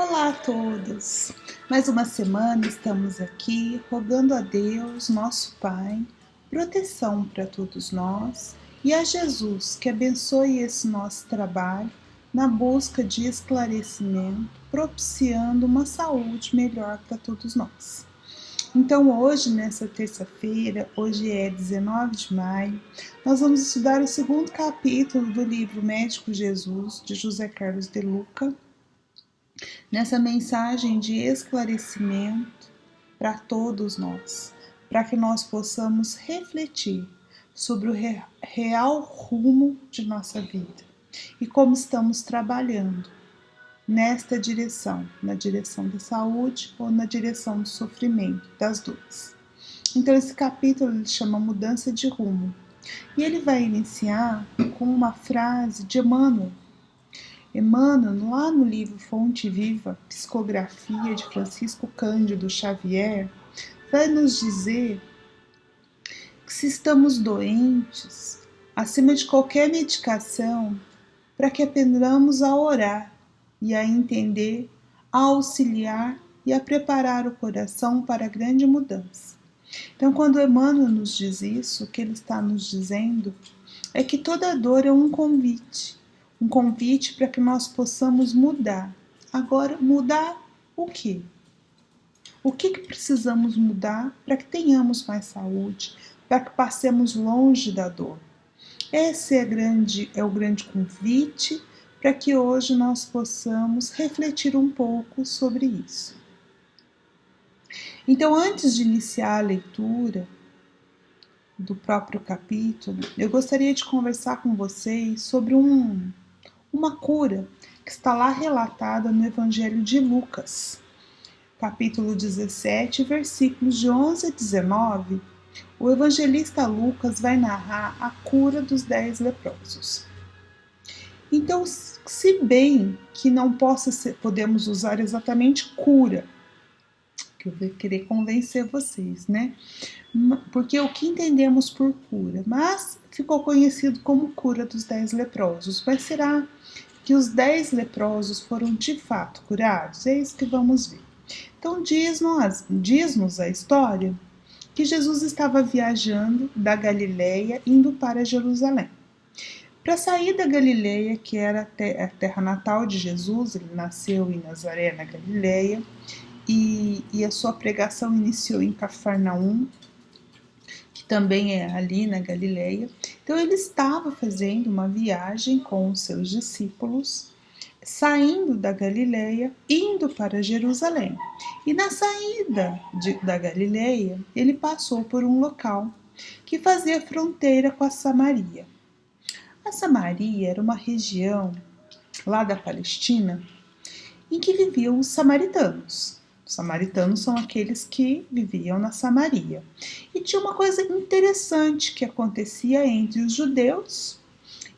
Olá a todos! Mais uma semana estamos aqui rogando a Deus, nosso Pai, proteção para todos nós e a Jesus que abençoe esse nosso trabalho na busca de esclarecimento, propiciando uma saúde melhor para todos nós. Então hoje, nessa terça-feira, hoje é 19 de maio, nós vamos estudar o segundo capítulo do livro Médico Jesus, de José Carlos de Luca, nessa mensagem de esclarecimento para todos nós, para que nós possamos refletir sobre o real rumo de nossa vida e como estamos trabalhando nesta direção, na direção da saúde ou na direção do sofrimento, das dores. Então esse capítulo ele chama Mudança de Rumo e ele vai iniciar com uma frase de Emmanuel. Emmanuel, lá no livro Fonte Viva, Psicografia de Francisco Cândido Xavier, vai nos dizer que se estamos doentes, acima de qualquer medicação, para que aprendamos a orar e a entender, a auxiliar e a preparar o coração para a grande mudança. Então, quando Emmanuel nos diz isso, o que ele está nos dizendo é que toda dor é um convite para que nós possamos mudar. Agora, mudar o quê? O que precisamos mudar para que tenhamos mais saúde, para que passemos longe da dor? Esse é o grande convite para que hoje nós possamos refletir um pouco sobre isso. Então, antes de iniciar a leitura do próprio capítulo, eu gostaria de conversar com vocês sobre uma cura que está lá relatada no Evangelho de Lucas, capítulo 17, versículos de 11 a 19. O evangelista Lucas vai narrar a cura dos 10 leprosos. Então, se bem que não podemos usar exatamente cura, que eu vou querer convencer vocês, né? Porque o que entendemos por cura? Mas ficou conhecido como cura dos 10 leprosos. Mas será que os 10 leprosos foram de fato curados? É isso que vamos ver. Então diz-nos a história que Jesus estava viajando da Galileia indo para Jerusalém. Para sair da Galileia, que era a terra natal de Jesus, ele nasceu em Nazaré, na Galileia, e a sua pregação iniciou em Cafarnaum, que também é ali na Galileia. Então ele estava fazendo uma viagem com os seus discípulos, saindo da Galileia, indo para Jerusalém. E na saída da Galileia, ele passou por um local que fazia fronteira com a Samaria. A Samaria era uma região lá da Palestina em que viviam os samaritanos. Os samaritanos são aqueles que viviam na Samaria. E tinha uma coisa interessante que acontecia entre os judeus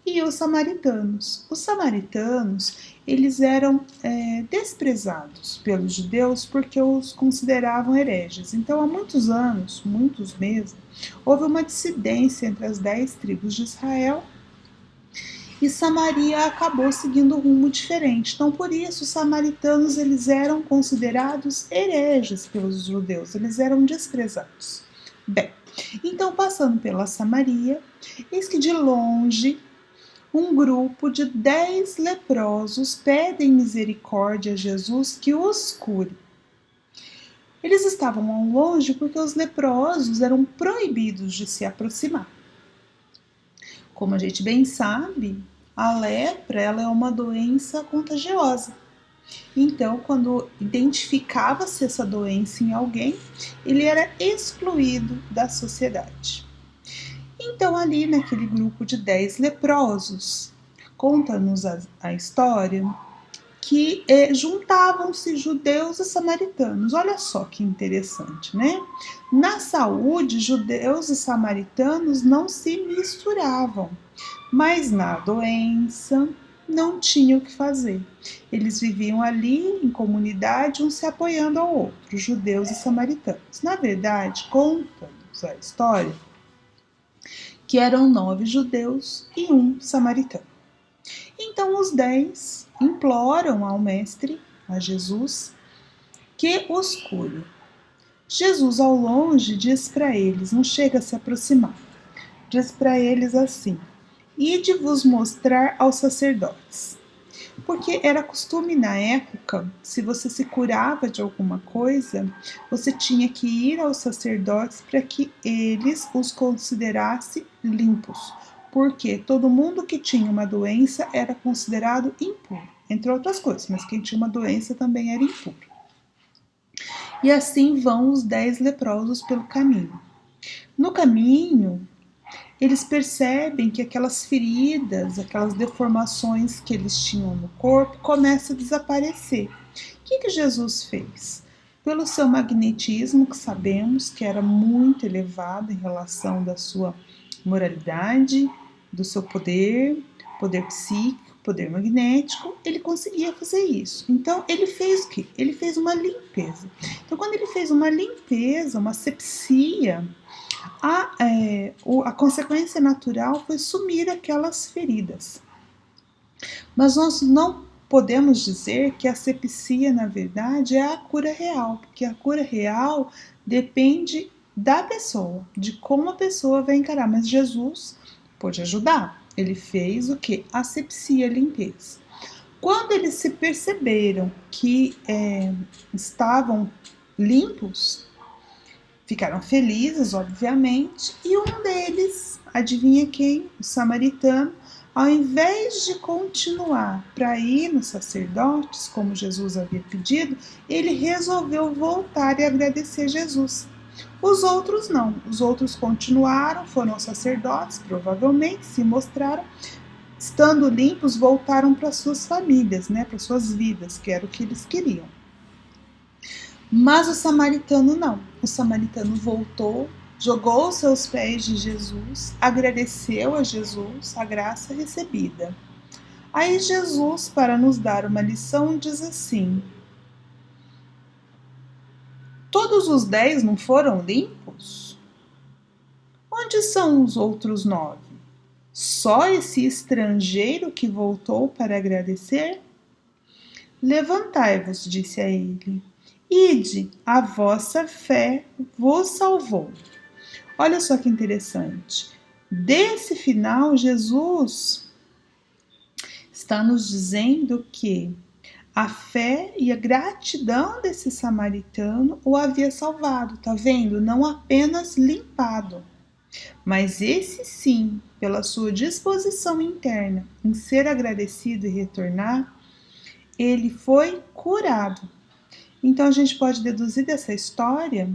e os samaritanos. Os samaritanos, eles eram desprezados pelos judeus porque os consideravam hereges. Então, há muitos anos, muitos mesmo, houve uma dissidência entre as 10 tribos de Israel e Samaria acabou seguindo um rumo diferente. Então, por isso, os samaritanos eles eram considerados hereges pelos judeus, eles eram desprezados. Bem, então, passando pela Samaria, eis que de longe um grupo de 10 leprosos pedem misericórdia a Jesus que os cure. Eles estavam ao longe porque os leprosos eram proibidos de se aproximar. Como a gente bem sabe, a lepra ela é uma doença contagiosa. Então, quando identificava-se essa doença em alguém, ele era excluído da sociedade. Então, ali naquele grupo de 10 leprosos, conta-nos a história que juntavam-se judeus e samaritanos. Olha só que interessante, né? Na saúde, judeus e samaritanos não se misturavam, mas na doença não tinham o que fazer. Eles viviam ali em comunidade, um se apoiando ao outro, judeus e samaritanos. Na verdade, conta-nos a história que eram 9 judeus e 1 samaritano. Então os 10 imploram ao mestre a Jesus que os cure. Jesus, ao longe, diz para eles, não chega a se aproximar, diz para eles assim: ide vos mostrar aos sacerdotes. Porque era costume na época, se você se curava de alguma coisa, você tinha que ir aos sacerdotes para que eles os considerassem limpos. Porque todo mundo que tinha uma doença era considerado impuro, entre outras coisas, mas quem tinha uma doença também era impuro. E assim vão os 10 leprosos pelo caminho. No caminho, eles percebem que aquelas feridas, aquelas deformações que eles tinham no corpo começam a desaparecer. O que Jesus fez? Pelo seu magnetismo, que sabemos que era muito elevado em relação da sua moralidade, do seu poder psíquico, poder magnético, ele conseguia fazer isso. Então, ele fez o quê? Ele fez uma limpeza. Então, quando ele fez uma limpeza, uma asepsia, a consequência natural foi sumir aquelas feridas. Mas nós não podemos dizer que a asepsia, na verdade, é a cura real, porque a cura real depende da pessoa, de como a pessoa vai encarar. Mas Jesus pôde ajudar. Ele fez o que? Asepsia, limpeza. Quando eles se perceberam que estavam limpos, ficaram felizes, obviamente, e um deles, adivinha quem? O samaritano, ao invés de continuar para ir nos sacerdotes, como Jesus havia pedido, ele resolveu voltar e agradecer Jesus. Os outros não, os outros continuaram, foram aos sacerdotes, provavelmente se mostraram, estando limpos, voltaram para suas famílias, né, para suas vidas, que era o que eles queriam. Mas o samaritano não. O samaritano voltou, jogou os seus pés de Jesus, agradeceu a Jesus a graça recebida. Aí Jesus, para nos dar uma lição, diz assim: todos os 10 não foram limpos? Onde são os outros 9? Só esse estrangeiro que voltou para agradecer? Levantai-vos, disse a ele. Ide, a vossa fé vos salvou. Olha só que interessante. Desse final, Jesus está nos dizendo que a fé e a gratidão desse samaritano o havia salvado, tá vendo? Não apenas limpado, mas esse sim, pela sua disposição interna em ser agradecido e retornar, ele foi curado. Então a gente pode deduzir dessa história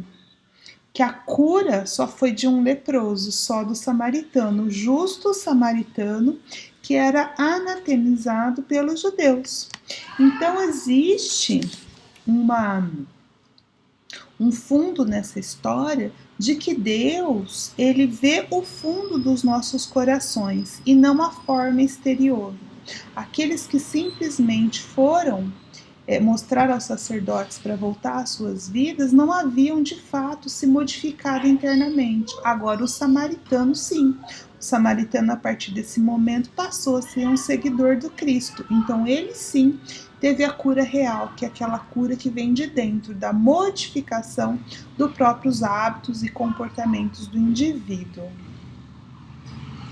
que a cura só foi de um leproso, só do samaritano, o justo samaritano, que era anatemizado pelos judeus. Então existe um fundo nessa história de que Deus, ele vê o fundo dos nossos corações e não a forma exterior. Aqueles que simplesmente foram mostrar aos sacerdotes para voltar às suas vidas, não haviam de fato se modificado internamente. Agora o samaritano sim. O samaritano, a partir desse momento, passou a ser um seguidor do Cristo. Então ele sim teve a cura real, que é aquela cura que vem de dentro, da modificação dos próprios hábitos e comportamentos do indivíduo.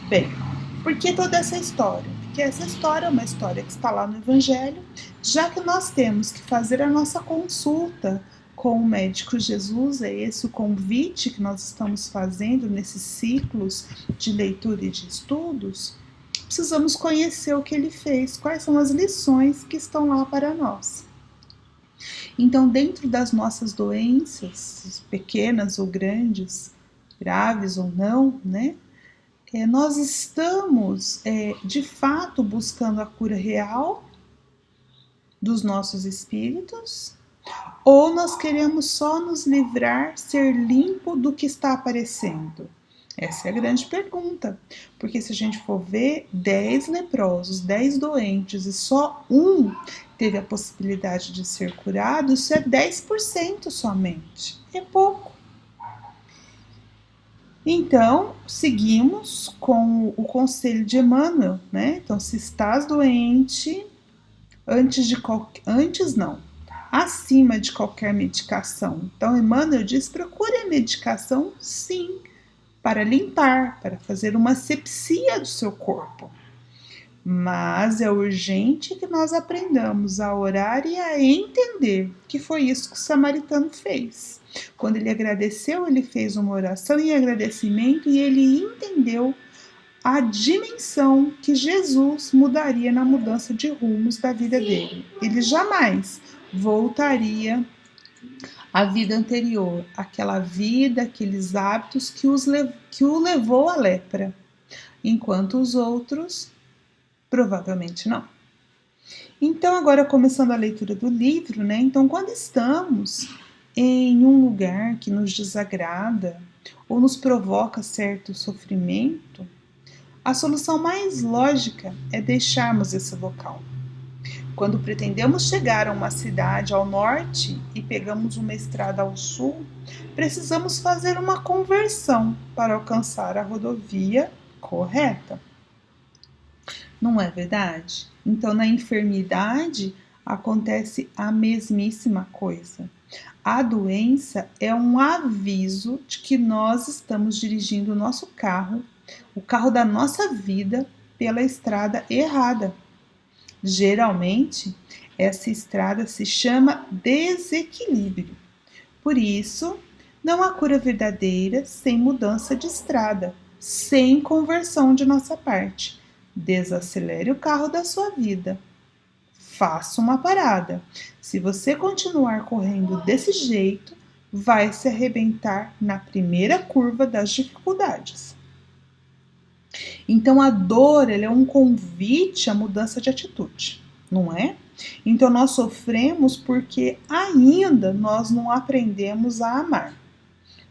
Bem, por que toda essa história? Porque essa história é uma história que está lá no Evangelho, já que nós temos que fazer a nossa consulta com o médico Jesus, é esse o convite que nós estamos fazendo nesses ciclos de leitura e de estudos, precisamos conhecer o que ele fez, quais são as lições que estão lá para nós. Então, dentro das nossas doenças, pequenas ou grandes, graves ou não, né? Nós estamos, de fato, buscando a cura real dos nossos espíritos, ou nós queremos só nos livrar, ser limpo do que está aparecendo? Essa é a grande pergunta, porque se a gente for ver 10 leprosos, 10 doentes e só um teve a possibilidade de ser curado, isso é 10% somente, é pouco. Então, seguimos com o conselho de Emmanuel, né? Então, se estás doente, acima de qualquer medicação. Então, Emmanuel diz: procure a medicação, sim, para limpar, para fazer uma asepsia do seu corpo. Mas é urgente que nós aprendamos a orar e a entender que foi isso que o samaritano fez. Quando ele agradeceu, ele fez uma oração em agradecimento e ele entendeu a dimensão que Jesus mudaria na mudança de rumos da vida dele. Ele jamais voltaria à vida anterior, aquela vida, aqueles hábitos que o levou à lepra, enquanto os outros provavelmente não. Então, agora começando a leitura do livro, né? Então, quando estamos em um lugar que nos desagrada ou nos provoca certo sofrimento, a solução mais lógica é deixarmos esse local. Quando pretendemos chegar a uma cidade ao norte e pegamos uma estrada ao sul, precisamos fazer uma conversão para alcançar a rodovia correta. Não é verdade? Então, na enfermidade acontece a mesmíssima coisa. A doença é um aviso de que nós estamos dirigindo o nosso carro, o carro da nossa vida, pela estrada errada. Geralmente, essa estrada se chama desequilíbrio. Por isso, não há cura verdadeira sem mudança de estrada, sem conversão de nossa parte. Desacelere o carro da sua vida. Faça uma parada. Se você continuar correndo desse jeito, vai se arrebentar na primeira curva das dificuldades. Então, a dor ela é um convite à mudança de atitude, não é? Então, nós sofremos porque ainda nós não aprendemos a amar.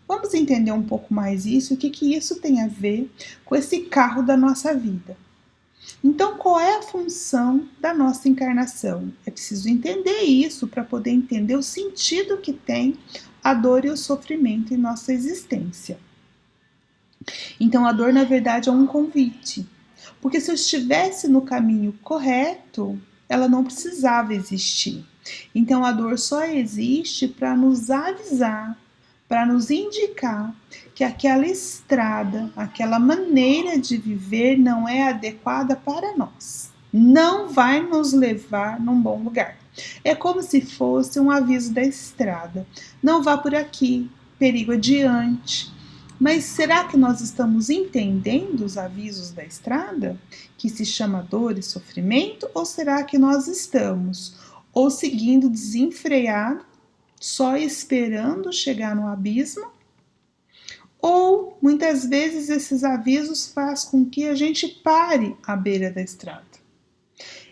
Vamos entender um pouco mais isso, o que isso tem a ver com esse carro da nossa vida. Então, qual é a função da nossa encarnação? É preciso entender isso para poder entender o sentido que tem a dor e o sofrimento em nossa existência. Então, a dor, na verdade, é um convite. Porque se eu estivesse no caminho correto, ela não precisava existir. Então, a dor só existe para nos avisar, para nos indicar que aquela estrada, aquela maneira de viver não é adequada para nós. Não vai nos levar num bom lugar. É como se fosse um aviso da estrada. Não vá por aqui, perigo adiante. Mas será que nós estamos entendendo os avisos da estrada, que se chama dor e sofrimento, ou será que nós estamos ou seguindo desenfreado, só esperando chegar no abismo, ou muitas vezes esses avisos fazem com que a gente pare à beira da estrada?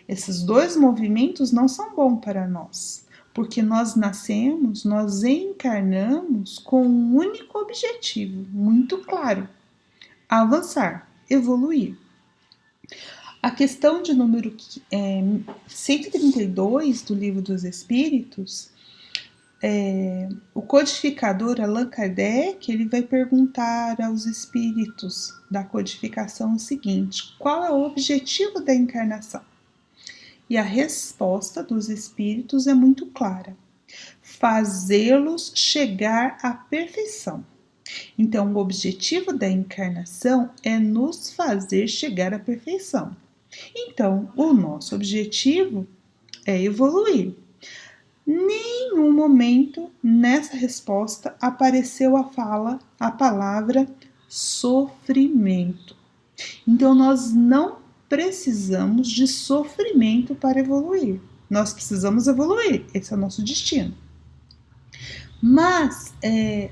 Esses dois movimentos não são bons para nós, porque nós nascemos, nós encarnamos com um único objetivo, muito claro: avançar, evoluir. A questão de número 132 do Livro dos Espíritos, o codificador Allan Kardec ele vai perguntar aos espíritos da codificação o seguinte: qual é o objetivo da encarnação? E a resposta dos espíritos é muito clara: fazê-los chegar à perfeição. Então, o objetivo da encarnação é nos fazer chegar à perfeição. Então, o nosso objetivo é evoluir. Nenhum momento nessa resposta apareceu a palavra sofrimento. Então, nós não precisamos de sofrimento para evoluir. Nós precisamos evoluir, esse é o nosso destino. Mas,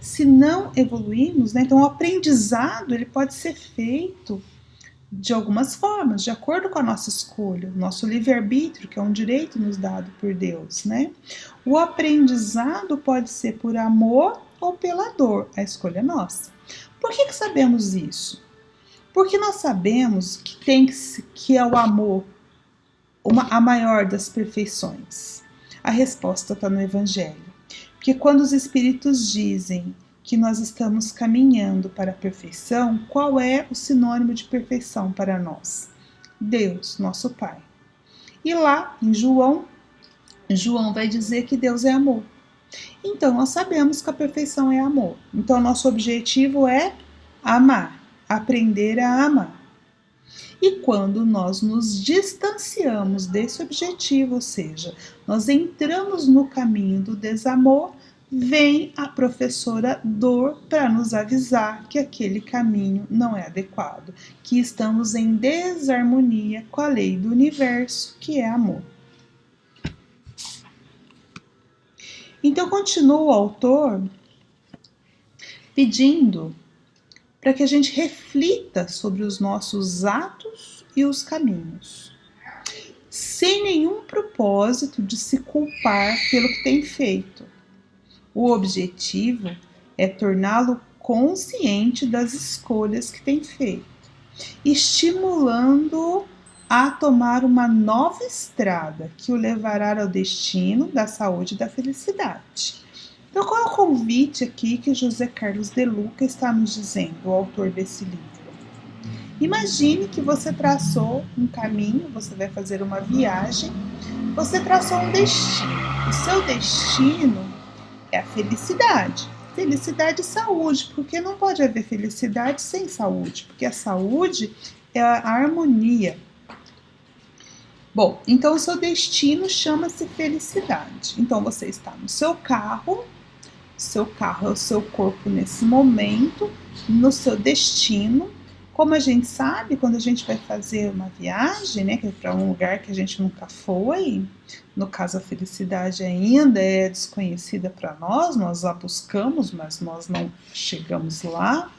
se não evoluirmos, né, então o aprendizado ele pode ser feito de algumas formas, de acordo com a nossa escolha, o nosso livre-arbítrio, que é um direito nos dado por Deus, né? O aprendizado pode ser por amor ou pela dor, a escolha é nossa. Por que sabemos isso? Porque nós sabemos que é o amor a maior das perfeições. A resposta está no Evangelho. Porque quando os Espíritos dizem que nós estamos caminhando para a perfeição, qual é o sinônimo de perfeição para nós? Deus, nosso Pai. E lá em João João vai dizer que Deus é amor. Então, nós sabemos que a perfeição é amor. Então, nosso objetivo é amar, aprender a amar. E quando nós nos distanciamos desse objetivo, ou seja, nós entramos no caminho do desamor, vem a professora dor para nos avisar que aquele caminho não é adequado, que estamos em desarmonia com a lei do universo, que é amor. Então, continua o autor pedindo para que a gente reflita sobre os nossos atos e os caminhos, sem nenhum propósito de se culpar pelo que tem feito. O objetivo é torná-lo consciente das escolhas que tem feito, estimulando-o a tomar uma nova estrada que o levará ao destino da saúde e da felicidade. Então, qual é o convite aqui que José Carlos de Luca está nos dizendo, o autor desse livro? Imagine que você traçou um caminho, você vai fazer uma viagem, você traçou um destino. O seu destino é a felicidade. Felicidade e saúde, porque não pode haver felicidade sem saúde, porque a saúde é a harmonia. Bom, então o seu destino chama-se felicidade. Então você está no seu carro é o seu corpo nesse momento, no seu destino. Como a gente sabe, quando a gente vai fazer uma viagem, né, que é para um lugar que a gente nunca foi, no caso a felicidade ainda é desconhecida para nós a buscamos, mas nós não chegamos lá.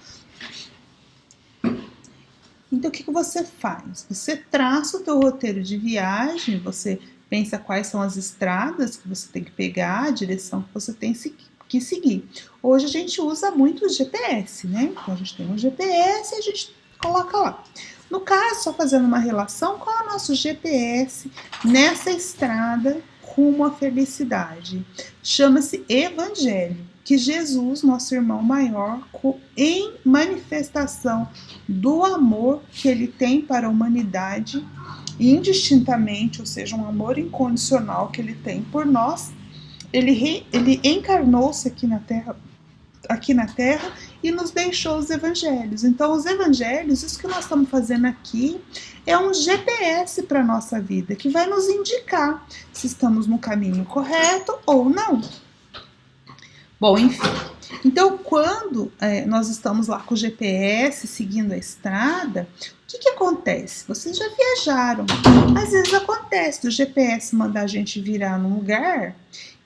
Então, o que você faz? Você traça o teu roteiro de viagem, você pensa quais são as estradas que você tem que pegar, a direção que você tem que seguir. Hoje a gente usa muito o GPS, né? Então, a gente tem um GPS e a gente coloca lá. No caso, só fazendo uma relação, qual é o nosso GPS nessa estrada rumo à felicidade? Chama-se Evangelho, que Jesus, nosso irmão maior, em manifestação do amor que ele tem para a humanidade, indistintamente, ou seja, um amor incondicional que ele tem por nós, ele encarnou-se aqui na Terra e nos deixou os evangelhos. Então, os evangelhos, isso que nós estamos fazendo aqui, é um GPS para a nossa vida, que vai nos indicar se estamos no caminho correto ou não. Bom, enfim. Então, quando nós estamos lá com o GPS, seguindo a estrada, o que acontece? Vocês já viajaram. Às vezes acontece do GPS mandar a gente virar num lugar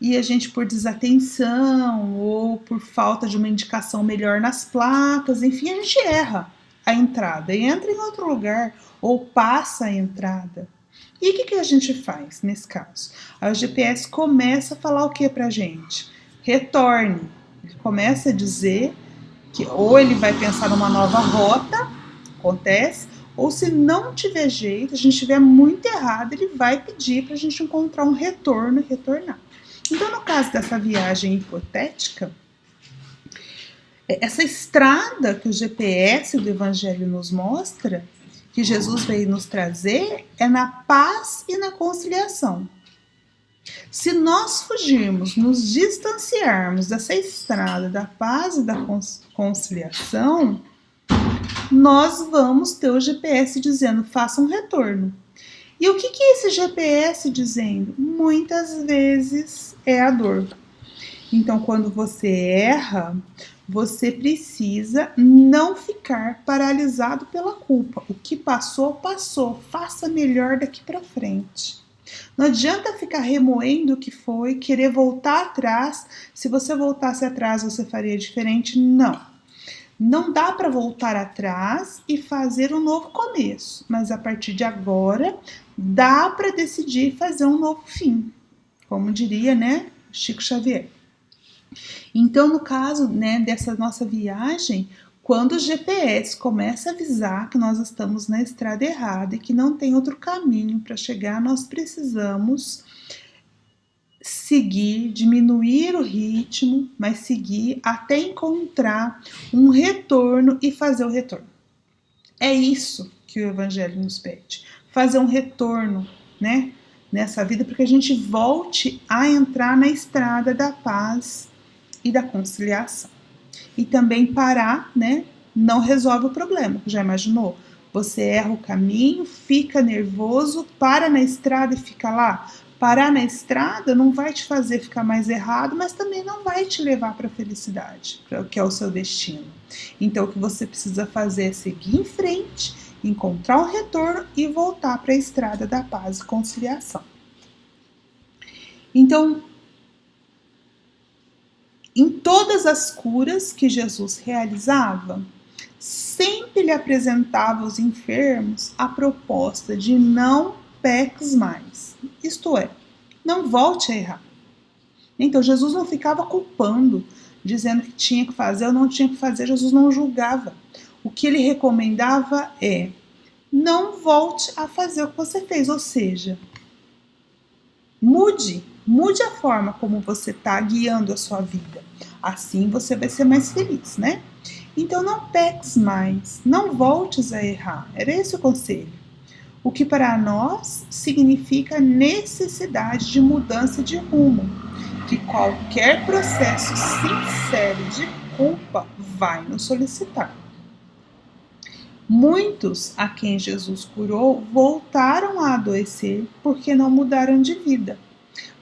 e a gente, por desatenção ou por falta de uma indicação melhor nas placas, enfim, a gente erra a entrada e entra em outro lugar ou passa a entrada. E o que a gente faz nesse caso? Aí o GPS começa a falar o que pra gente? Retorne. Ele começa a dizer que ou ele vai pensar numa nova rota, acontece, ou se não tiver jeito, a gente estiver muito errado, ele vai pedir para a gente encontrar um retorno e retornar. Então, no caso dessa viagem hipotética, essa estrada que o GPS do Evangelho nos mostra, que Jesus veio nos trazer, é na paz e na conciliação. Se nós fugirmos, nos distanciarmos dessa estrada da paz e da conciliação, nós vamos ter o GPS dizendo, faça um retorno. E o que é esse GPS dizendo? Muitas vezes é a dor. Então, quando você erra, você precisa não ficar paralisado pela culpa. O que passou, passou. Faça melhor daqui para frente. Não adianta ficar remoendo o que foi, querer voltar atrás. Se você voltasse atrás, você faria diferente? Não. Não dá para voltar atrás e fazer um novo começo, mas a partir de agora dá para decidir fazer um novo fim, como diria, né, Chico Xavier. Então, no caso, né, dessa nossa viagem, quando o GPS começa a avisar que nós estamos na estrada errada e que não tem outro caminho para chegar, nós precisamos seguir, diminuir o ritmo, mas seguir até encontrar um retorno e fazer o retorno. É isso que o Evangelho nos pede, fazer um retorno, né? nessa vida para que a gente volte a entrar na estrada da paz e da conciliação. E também parar, né? Não resolve o problema. Já imaginou? Você erra o caminho, fica nervoso, para na estrada e fica lá. Parar na estrada não vai te fazer ficar mais errado, mas também não vai te levar para a felicidade, que é o seu destino. Então, o que você precisa fazer é seguir em frente, encontrar um retorno e voltar para a estrada da paz e conciliação. Então, em todas as curas que Jesus realizava, sempre lhe apresentava aos enfermos a proposta de não peques mais. Isto é, não volte a errar. Então, Jesus não ficava culpando, dizendo que tinha que fazer ou não tinha que fazer. Jesus não julgava. O que ele recomendava é: não volte a fazer o que você fez. Ou seja, mude a forma como você está guiando a sua vida. Assim você vai ser mais feliz, né? Então não peques mais, não voltes a errar. Era esse o conselho. O que para nós significa necessidade de mudança de rumo, que qualquer processo sincero de culpa vai nos solicitar. Muitos a quem Jesus curou voltaram a adoecer porque não mudaram de vida,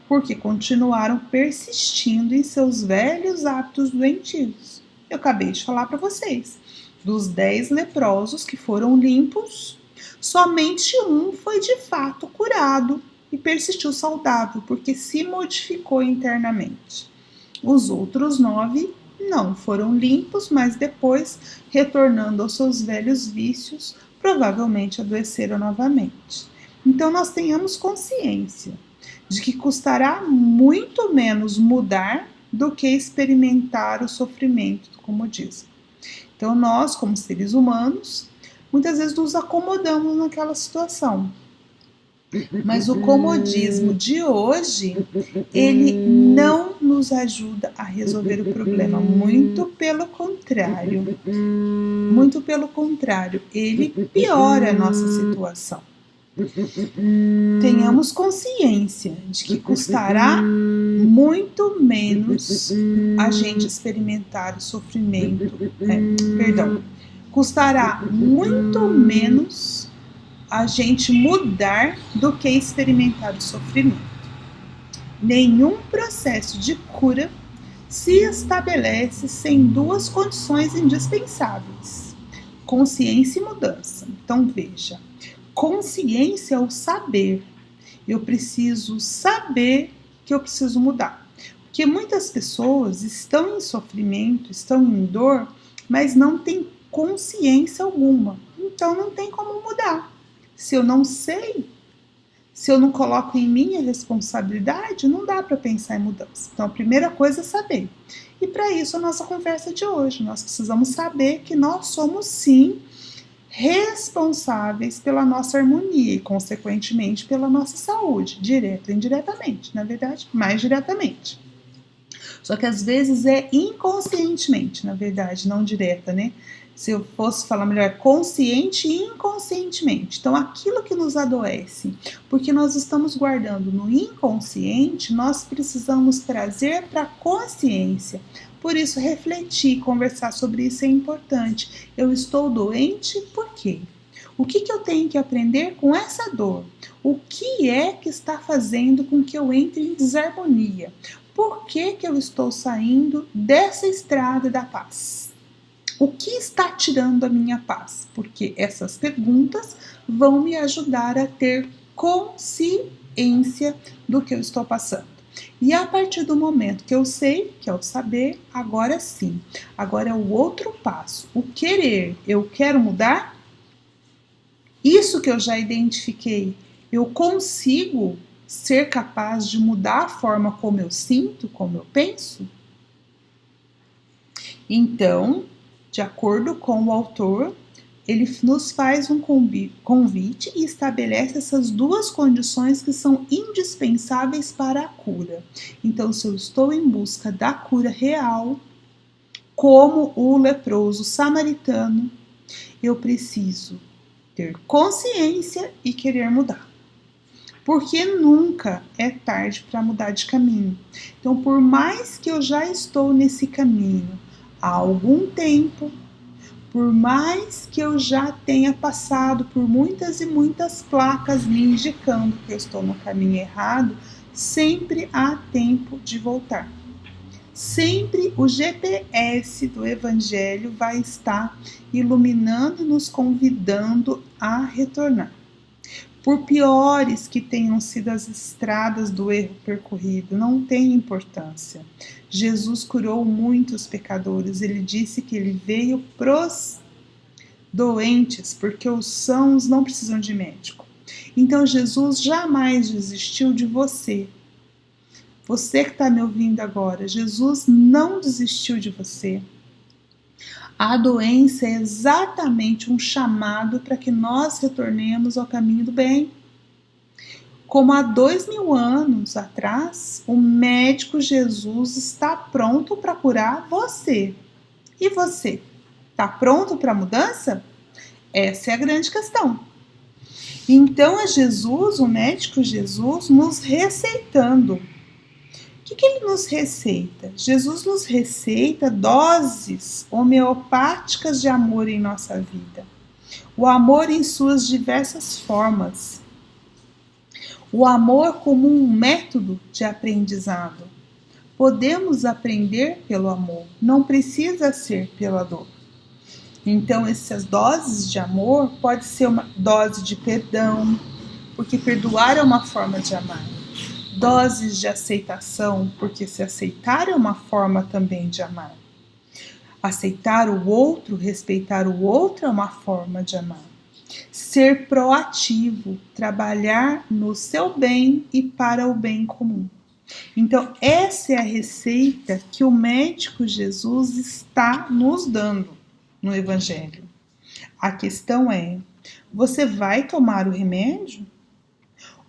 porque continuaram persistindo em seus velhos hábitos doentios. Eu acabei de falar para vocês, dos 10 leprosos que foram limpos, somente um foi de fato curado e persistiu saudável, porque se modificou internamente. Os outros 9 não foram limpos, mas depois, retornando aos seus velhos vícios, provavelmente adoeceram novamente. Então nós tenhamos consciência de que custará muito menos mudar do que experimentar o sofrimento do comodismo. Então nós, como seres humanos, muitas vezes nos acomodamos naquela situação. Mas o comodismo de hoje, ele não nos ajuda a resolver o problema. Muito pelo contrário. Muito pelo contrário, ele piora a nossa situação. Tenhamos consciência de que custará muito menos a gente experimentar o sofrimento. Custará muito menos a gente mudar do que experimentar o sofrimento. Nenhum processo de cura se estabelece sem duas condições indispensáveis: consciência e mudança. Então veja, consciência é o saber. Eu preciso saber que eu preciso mudar. Porque muitas pessoas estão em sofrimento, estão em dor, mas não têm consciência alguma. Então não tem como mudar. Se eu não sei, se eu não coloco em mim a responsabilidade, não dá para pensar em mudança. Então a primeira coisa é saber. E para isso a nossa conversa de hoje, nós precisamos saber que nós somos sim responsáveis pela nossa harmonia e, consequentemente, pela nossa saúde, direta e indiretamente, na verdade, mais diretamente. Só que às vezes é inconscientemente, na verdade, não direta, né? Se eu fosse falar melhor, consciente e inconscientemente. Então, aquilo que nos adoece, porque nós estamos guardando no inconsciente, nós precisamos trazer para a consciência. Por isso, refletir, conversar sobre isso é importante. Eu estou doente por quê? O que eu tenho que aprender com essa dor? O que é que está fazendo com que eu entre em desarmonia? Por que eu estou saindo dessa estrada da paz? O que está tirando a minha paz? Porque essas perguntas vão me ajudar a ter consciência do que eu estou passando. E a partir do momento que eu sei, que é o saber, agora sim. Agora é o outro passo. O querer. Eu quero mudar? Isso que eu já identifiquei, eu consigo ser capaz de mudar a forma como eu sinto, como eu penso? Então, de acordo com o autor, ele nos faz um convite e estabelece essas duas condições que são indispensáveis para a cura. Então, se eu estou em busca da cura real, como o leproso samaritano, eu preciso ter consciência e querer mudar. porque nunca é tarde para mudar de caminho. Então, por mais que eu já estou nesse caminho há algum tempo, por mais que eu já tenha passado por muitas e muitas placas me indicando que eu estou no caminho errado, sempre há tempo de voltar. Sempre o GPS do Evangelho vai estar iluminando, nos convidando a retornar. Por piores que tenham sido as estradas do erro percorrido, não tem importância. Jesus curou muitos pecadores. Ele disse que ele veio pros doentes, porque os sãos não precisam de médico. Então Jesus jamais desistiu de você. Você que está me ouvindo agora, Jesus não desistiu de você. A doença é exatamente um chamado para que nós retornemos ao caminho do bem. Como há 2000 anos atrás, o médico Jesus está pronto para curar você. E você? Está pronto para a mudança? Essa é a grande questão. Então é Jesus, o médico Jesus, nos receitando. O que ele nos receita? Jesus nos receita doses homeopáticas de amor em nossa vida. O amor em suas diversas formas. O amor como um método de aprendizado. Podemos aprender pelo amor, não precisa ser pela dor. Então, essas doses de amor pode ser uma dose de perdão, porque perdoar é uma forma de amar. Doses de aceitação, porque se aceitar é uma forma também de amar. Aceitar o outro, respeitar o outro é uma forma de amar. Ser proativo, trabalhar no seu bem e para o bem comum. Então, essa é a receita que o médico Jesus está nos dando no Evangelho. A questão é, você vai tomar o remédio?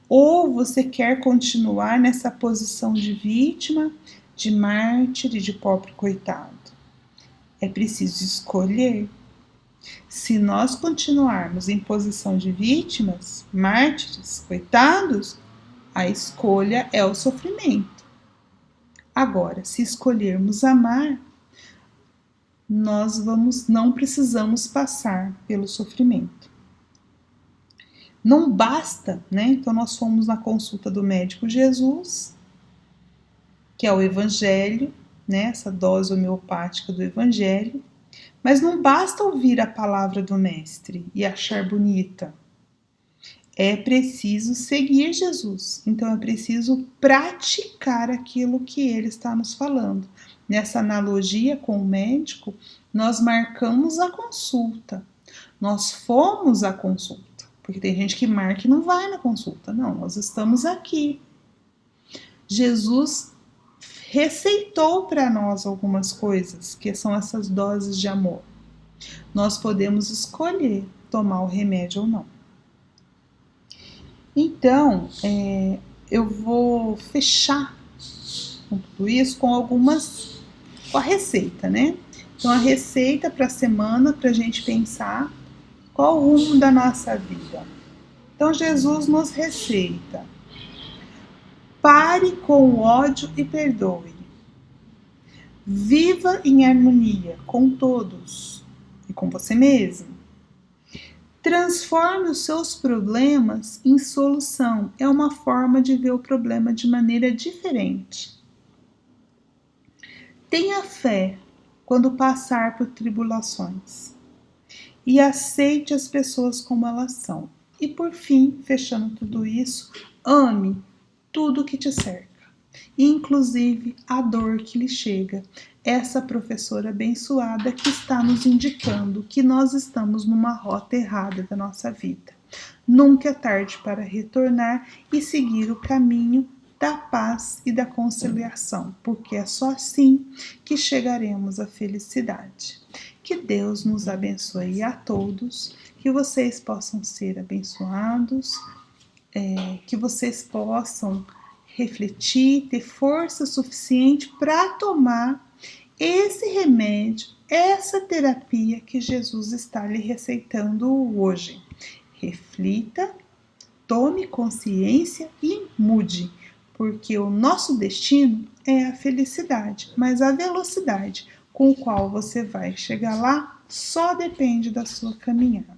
Ou você quer continuar nessa posição de vítima, de mártir e de pobre coitado? É preciso escolher. Se nós continuarmos em posição de vítimas, mártires, coitados, a escolha é o sofrimento. Agora, se escolhermos amar, nós não precisamos passar pelo sofrimento. Não basta, né? Então nós fomos na consulta do médico Jesus, que é o Evangelho, né? Essa dose homeopática do Evangelho, mas não basta ouvir a palavra do Mestre e achar bonita. É preciso seguir Jesus. Então é preciso praticar aquilo que ele está nos falando. Nessa analogia com o médico, nós marcamos a consulta. Nós fomos à consulta. Porque tem gente que marca e não vai na consulta. Não, nós estamos aqui. Jesus receitou para nós algumas coisas, que são essas doses de amor. Nós podemos escolher tomar o remédio ou não. Então, eu vou fechar com tudo isso com a receita, né? Então, a receita para a semana, para a gente pensar qual o rumo da nossa vida. Então, Jesus nos receita: pare com o ódio e perdoe. Viva em harmonia com todos e com você mesmo. Transforme os seus problemas em solução. É uma forma de ver o problema de maneira diferente. Tenha fé quando passar por tribulações. E aceite as pessoas como elas são. E por fim, fechando tudo isso, ame tudo que te cerca, inclusive a dor que lhe chega. Essa professora abençoada que está nos indicando que nós estamos numa rota errada da nossa vida. Nunca é tarde para retornar e seguir o caminho da paz e da conciliação, porque é só assim que chegaremos à felicidade. Que Deus nos abençoe a todos, que vocês possam ser abençoados, que vocês possam refletir, ter força suficiente para tomar esse remédio, essa terapia que Jesus está lhe receitando hoje. Reflita, Tome consciência e mude, porque o nosso destino é a felicidade, mas a velocidade com a qual você vai chegar lá só depende da sua caminhada.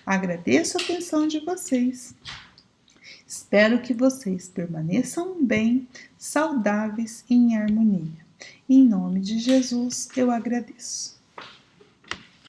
Agradeço a atenção de vocês. Espero que vocês permaneçam bem, saudáveis e em harmonia. Em nome de Jesus, eu agradeço.